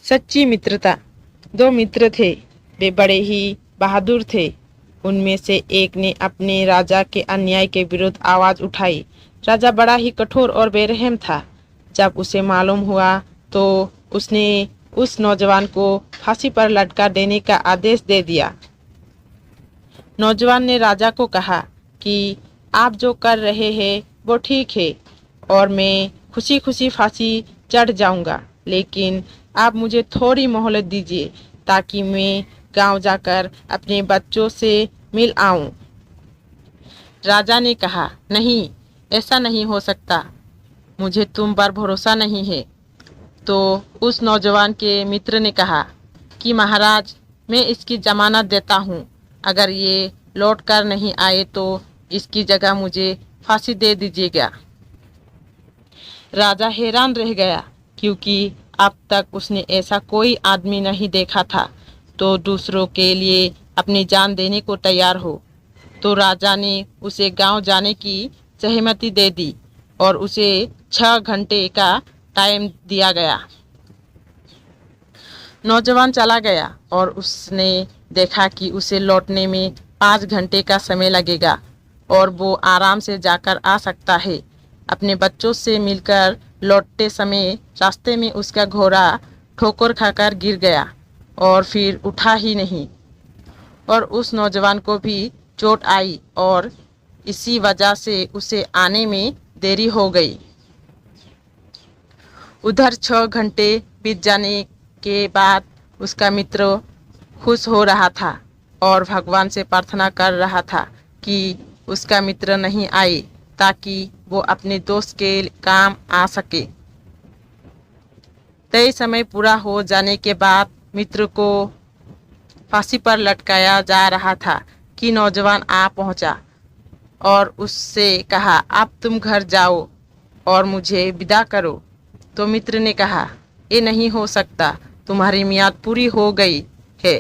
सच्ची मित्रता। दो मित्र थे, वे बड़े ही बहादुर थे। उनमें से एक ने अपने राजा के अन्याय के विरुद्ध आवाज उठाई। राजा बड़ा ही कठोर और बेरहम था। जब उसे मालूम हुआ तो उसने उस नौजवान को फांसी पर लटका देने का आदेश दे दिया। नौजवान ने राजा को कहा कि आप जो कर रहे हैं वो ठीक है और मैं खुशी खुशी फांसी चढ़ जाऊंगा, लेकिन आप मुझे थोड़ी मोहलत दीजिए ताकि मैं गांव जाकर अपने बच्चों से मिल आऊं। राजा ने कहा, नहीं, ऐसा नहीं हो सकता, मुझे तुम पर भरोसा नहीं है। तो उस नौजवान के मित्र ने कहा कि महाराज, मैं इसकी जमानत देता हूँ। अगर ये लौट कर नहीं आए तो इसकी जगह मुझे फांसी दे दीजिएगा। राजा हैरान रह गया क्योंकि अब तक उसने ऐसा कोई आदमी नहीं देखा था तो दूसरों के लिए अपनी जान देने को तैयार हो। तो राजा ने उसे गांव जाने की सहमति दे दी और उसे 6 घंटे का टाइम दिया गया। नौजवान चला गया और उसने देखा कि उसे लौटने में 5 घंटे का समय लगेगा और वो आराम से जाकर आ सकता है। अपने बच्चों से मिलकर लौटते समय रास्ते में उसका घोड़ा ठोकर खाकर गिर गया और फिर उठा ही नहीं, और उस नौजवान को भी चोट आई और इसी वजह से उसे आने में देरी हो गई। उधर 6 घंटे बीत जाने के बाद उसका मित्र खुश हो रहा था और भगवान से प्रार्थना कर रहा था कि उसका मित्र नहीं आए ताकि वो अपने दोस्त के काम आ सके। तय समय पूरा हो जाने के बाद मित्र को फांसी पर लटकाया जा रहा था कि नौजवान आ पहुंचा और उससे कहा, अब तुम घर जाओ और मुझे विदा करो। तो मित्र ने कहा, ये नहीं हो सकता, तुम्हारी मियाद पूरी हो गई है।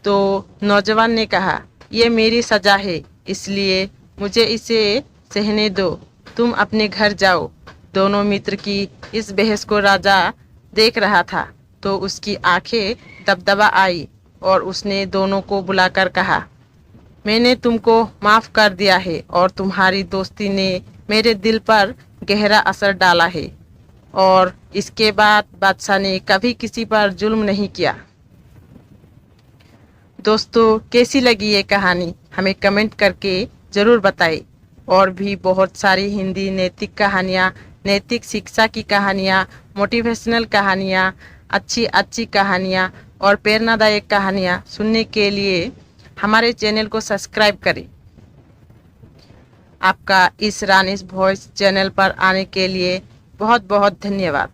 तो नौजवान ने कहा, ये मेरी सजा है, इसलिए मुझे इसे सहने दो, तुम अपने घर जाओ। दोनों मित्र की इस बहस को राजा देख रहा था तो उसकी आंखें दबदबा आई और उसने दोनों को बुलाकर कहा, मैंने तुमको माफ़ कर दिया है और तुम्हारी दोस्ती ने मेरे दिल पर गहरा असर डाला है और इसके बाद बादशाह ने कभी किसी पर जुल्म नहीं किया। दोस्तों, कैसी लगी ये कहानी हमें कमेंट करके ज़रूर बताएं। और भी बहुत सारी हिंदी नैतिक कहानियाँ, नैतिक शिक्षा की कहानियाँ, मोटिवेशनल कहानियाँ, अच्छी अच्छी कहानियाँ और प्रेरणादायक कहानियाँ सुनने के लिए हमारे चैनल को सब्सक्राइब करें। आपका इस रानीस वॉइस चैनल पर आने के लिए बहुत बहुत धन्यवाद।